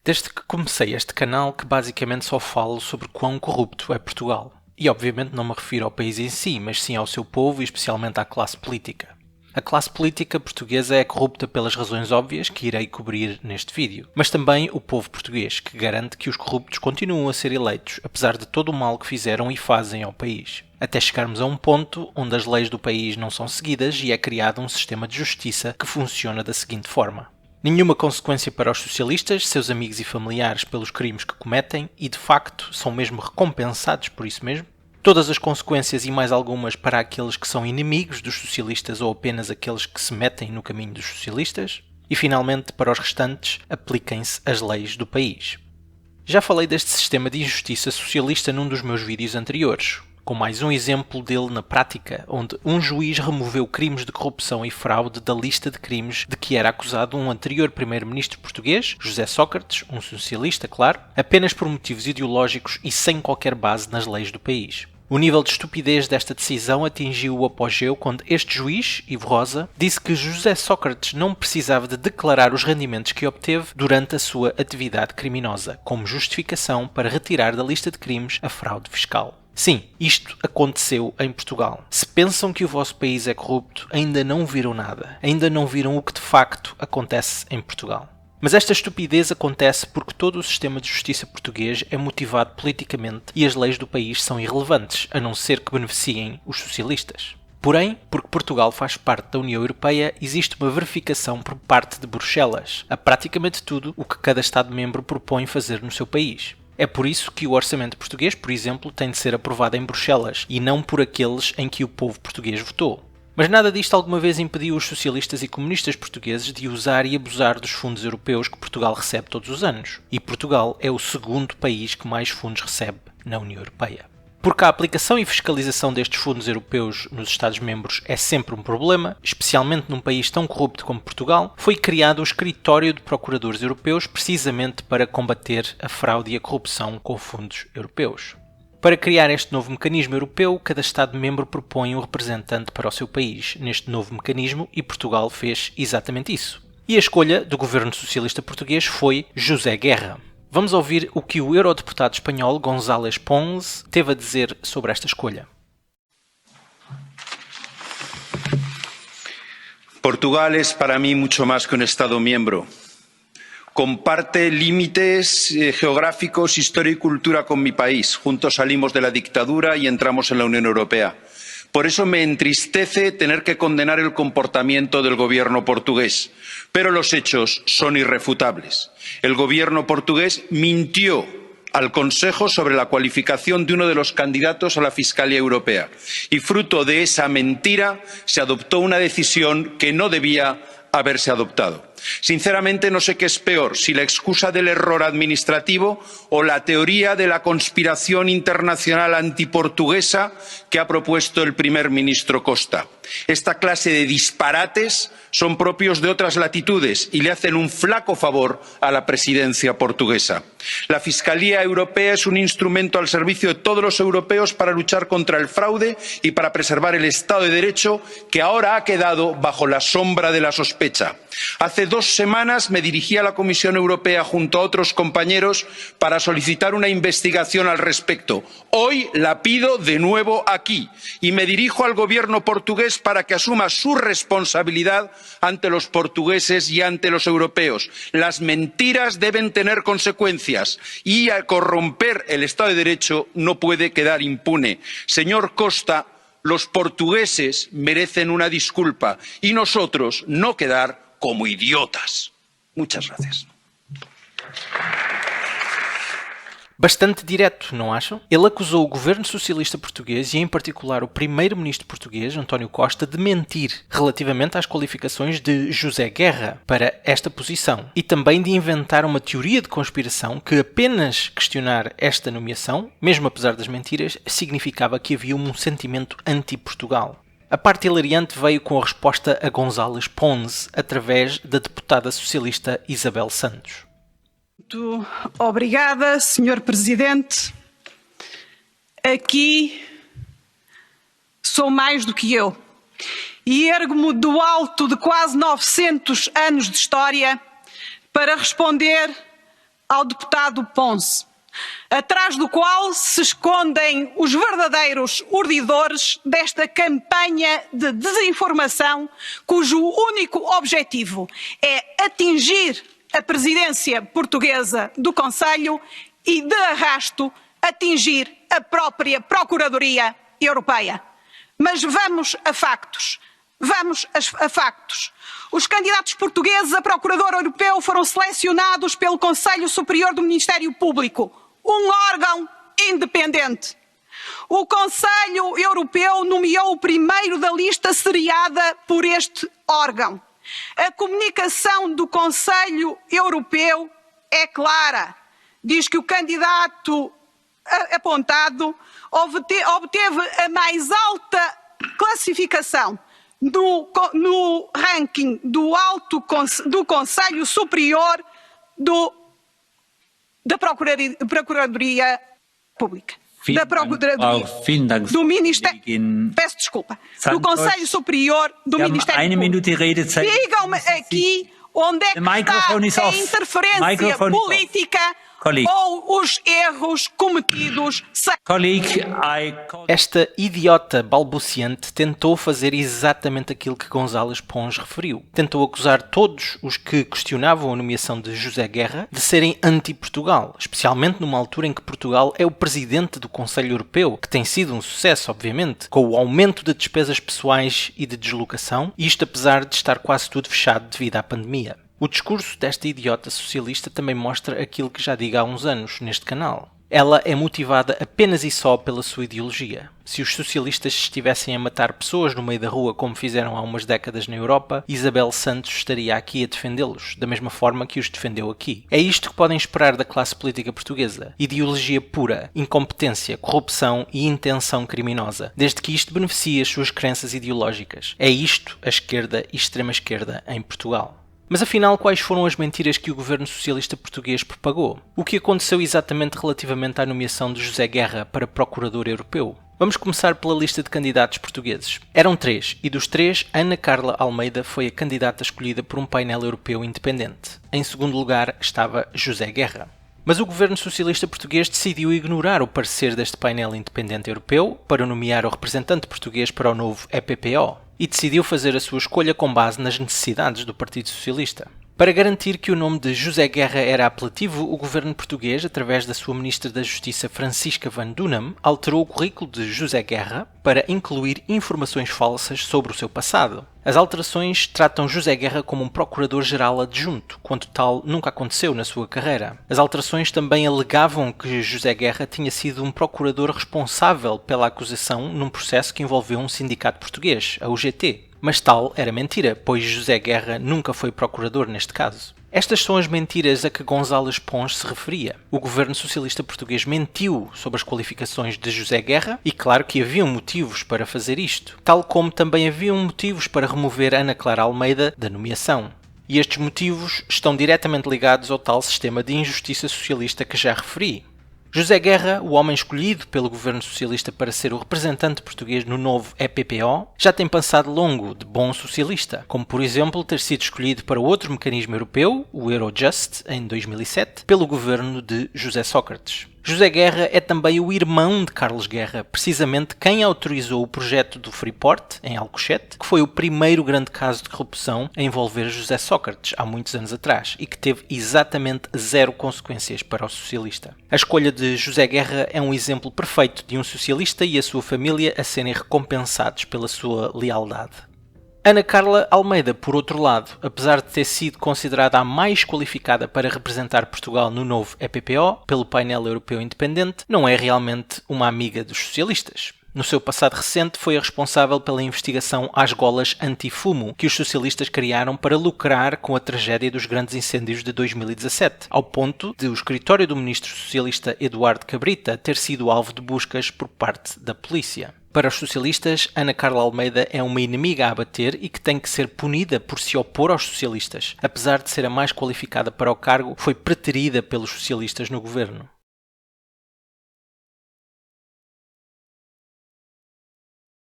Desde que comecei este canal que basicamente só falo sobre quão corrupto é Portugal. E obviamente não me refiro ao país em si, mas sim ao seu povo e especialmente à classe política. A classe política portuguesa é corrupta pelas razões óbvias que irei cobrir neste vídeo, mas também o povo português, que garante que os corruptos continuam a ser eleitos, apesar de todo o mal que fizeram e fazem ao país. Até chegarmos a um ponto onde as leis do país não são seguidas e é criado um sistema de justiça que funciona da seguinte forma. Nenhuma consequência para os socialistas, seus amigos e familiares pelos crimes que cometem e, de facto, são mesmo recompensados por isso mesmo. Todas as consequências e mais algumas para aqueles que são inimigos dos socialistas ou apenas aqueles que se metem no caminho dos socialistas. E, finalmente, para os restantes, apliquem-se as leis do país. Já falei deste sistema de injustiça socialista num dos meus vídeos anteriores, com mais um exemplo dele na prática, onde um juiz removeu crimes de corrupção e fraude da lista de crimes de que era acusado um anterior primeiro-ministro português, José Sócrates, um socialista, claro, apenas por motivos ideológicos e sem qualquer base nas leis do país. O nível de estupidez desta decisão atingiu o apogeu quando este juiz, Ivo Rosa, disse que José Sócrates não precisava de declarar os rendimentos que obteve durante a sua atividade criminosa, como justificação para retirar da lista de crimes a fraude fiscal. Sim, isto aconteceu em Portugal. Se pensam que o vosso país é corrupto, ainda não viram nada. Ainda não viram o que de facto acontece em Portugal. Mas esta estupidez acontece porque todo o sistema de justiça português é motivado politicamente e as leis do país são irrelevantes, a não ser que beneficiem os socialistas. Porém, porque Portugal faz parte da União Europeia, existe uma verificação por parte de Bruxelas a praticamente tudo o que cada Estado-membro propõe fazer no seu país. É por isso que o orçamento português, por exemplo, tem de ser aprovado em Bruxelas e não por aqueles em que o povo português votou. Mas nada disto alguma vez impediu os socialistas e comunistas portugueses de usar e abusar dos fundos europeus que Portugal recebe todos os anos. E Portugal é o segundo país que mais fundos recebe na União Europeia. Porque a aplicação e fiscalização destes fundos europeus nos Estados-membros é sempre um problema, especialmente num país tão corrupto como Portugal, foi criado o Escritório de Procuradores Europeus precisamente para combater a fraude e a corrupção com fundos europeus. Para criar este novo mecanismo europeu, cada Estado-membro propõe um representante para o seu país neste novo mecanismo e Portugal fez exatamente isso. E a escolha do governo socialista português foi José Guerra. Vamos ouvir o que o eurodeputado espanhol González Pons teve a dizer sobre esta escolha. Portugal es para mí mucho más que un Estado miembro. Comparte límites geográficos, historia y cultura con mi país. Juntos salimos de la dictadura y entramos en la Unión Europea. Por eso me entristece tener que condenar el comportamiento del gobierno portugués. Pero los hechos son irrefutables. El gobierno portugués mintió al Consejo sobre la cualificación de uno de los candidatos a la Fiscalía Europea. Y fruto de esa mentira se adoptó una decisión que no debía haberse adoptado. Sinceramente no sé qué es peor, si la excusa del error administrativo o la teoría de la conspiración internacional antiportuguesa que ha propuesto el primer ministro Costa. Esta clase de disparates son propios de otras latitudes y le hacen un flaco favor a la presidencia portuguesa. La Fiscalía Europea es un instrumento al servicio de todos los europeos para luchar contra el fraude y para preservar el Estado de Derecho, que ahora ha quedado bajo la sombra de la sospecha. Hace 2 semanas me dirigí a la Comisión Europea junto a otros compañeros para solicitar una investigación al respecto. Hoy la pido de nuevo aquí y me dirijo al gobierno portugués para que asuma su responsabilidad ante los portugueses y ante los europeos. Las mentiras deben tener consecuencias y al corromper el Estado de Derecho no puede quedar impune. Señor Costa, los portugueses merecen una disculpa y nosotros no quedar como idiotas. Muchas gracias. Bastante direto, não acham? Ele acusou o governo socialista português e, em particular, o primeiro-ministro português, António Costa, de mentir relativamente às qualificações de José Guerra para esta posição e também de inventar uma teoria de conspiração que apenas questionar esta nomeação, mesmo apesar das mentiras, significava que havia um sentimento anti-Portugal. A parte hilariante veio com a resposta a González Pons através da deputada socialista Isabel Santos. Muito obrigada, Sr. Presidente. Aqui sou mais do que eu e ergo-me do alto de quase 900 anos de história para responder ao deputado Ponce, atrás do qual se escondem os verdadeiros urdidores desta campanha de desinformação, cujo único objetivo é atingir a presidência portuguesa do Conselho e, de arrasto, atingir a própria Procuradoria Europeia. Mas vamos a factos. Vamos a factos. Os candidatos portugueses a Procurador Europeu foram selecionados pelo Conselho Superior do Ministério Público, um órgão independente. O Conselho Europeu nomeou o primeiro da lista seriada por este órgão. A comunicação do Conselho Europeu é clara. Diz que o candidato apontado obteve a mais alta classificação no ranking do Conselho Superior da Procuradoria Pública. Do Ministério. Peço desculpa. Do Conselho Superior do Ministério Público. Digam-me aqui onde é que está a interferência política ou os erros cometidos sem... Esta idiota balbuciante tentou fazer exatamente aquilo que González Pons referiu. Tentou acusar todos os que questionavam a nomeação de José Guerra de serem anti-Portugal, especialmente numa altura em que Portugal é o presidente do Conselho Europeu, que tem sido um sucesso, obviamente, com o aumento de despesas pessoais e de deslocação, isto apesar de estar quase tudo fechado devido à pandemia. O discurso desta idiota socialista também mostra aquilo que já digo há uns anos neste canal. Ela é motivada apenas e só pela sua ideologia. Se os socialistas estivessem a matar pessoas no meio da rua como fizeram há umas décadas na Europa, Isabel Santos estaria aqui a defendê-los, da mesma forma que os defendeu aqui. É isto que podem esperar da classe política portuguesa. Ideologia pura, incompetência, corrupção e intenção criminosa, desde que isto beneficie as suas crenças ideológicas. É isto a esquerda e extrema-esquerda em Portugal. Mas afinal, quais foram as mentiras que o governo socialista português propagou? O que aconteceu exatamente relativamente à nomeação de José Guerra para Procurador Europeu? Vamos começar pela lista de candidatos portugueses. Eram 3, e dos 3, Ana Carla Almeida foi a candidata escolhida por um painel europeu independente. Em segundo lugar estava José Guerra. Mas o governo socialista português decidiu ignorar o parecer deste painel independente europeu para nomear o representante português para o novo EPPO e decidiu fazer a sua escolha com base nas necessidades do Partido Socialista. Para garantir que o nome de José Guerra era apelativo, o governo português, através da sua ministra da Justiça Francisca Van Dunham, alterou o currículo de José Guerra para incluir informações falsas sobre o seu passado. As alterações tratam José Guerra como um procurador-geral adjunto, quando tal nunca aconteceu na sua carreira. As alterações também alegavam que José Guerra tinha sido um procurador responsável pela acusação num processo que envolveu um sindicato português, a UGT. Mas tal era mentira, pois José Guerra nunca foi procurador neste caso. Estas são as mentiras a que González Pons se referia. O governo socialista português mentiu sobre as qualificações de José Guerra e claro que haviam motivos para fazer isto, tal como também haviam motivos para remover Ana Clara Almeida da nomeação. E estes motivos estão diretamente ligados ao tal sistema de injustiça socialista que já referi. José Guerra, o homem escolhido pelo governo socialista para ser o representante português no novo EPPO, já tem passado longo de bom socialista, como por exemplo ter sido escolhido para outro mecanismo europeu, o Eurojust, em 2007, pelo governo de José Sócrates. José Guerra é também o irmão de Carlos Guerra, precisamente quem autorizou o projeto do Freeport, em Alcochete, que foi o primeiro grande caso de corrupção a envolver José Sócrates, há muitos anos atrás, e que teve exatamente 0 consequências para o socialista. A escolha de José Guerra é um exemplo perfeito de um socialista e a sua família a serem recompensados pela sua lealdade. Ana Carla Almeida, por outro lado, apesar de ter sido considerada a mais qualificada para representar Portugal no novo EPPO, pelo painel europeu independente, não é realmente uma amiga dos socialistas. No seu passado recente, foi a responsável pela investigação às golas anti-fumo que os socialistas criaram para lucrar com a tragédia dos grandes incêndios de 2017, ao ponto de o escritório do ministro socialista Eduardo Cabrita ter sido alvo de buscas por parte da polícia. Para os socialistas, Ana Carla Almeida é uma inimiga a abater e que tem que ser punida por se opor aos socialistas. Apesar de ser a mais qualificada para o cargo, foi preterida pelos socialistas no governo.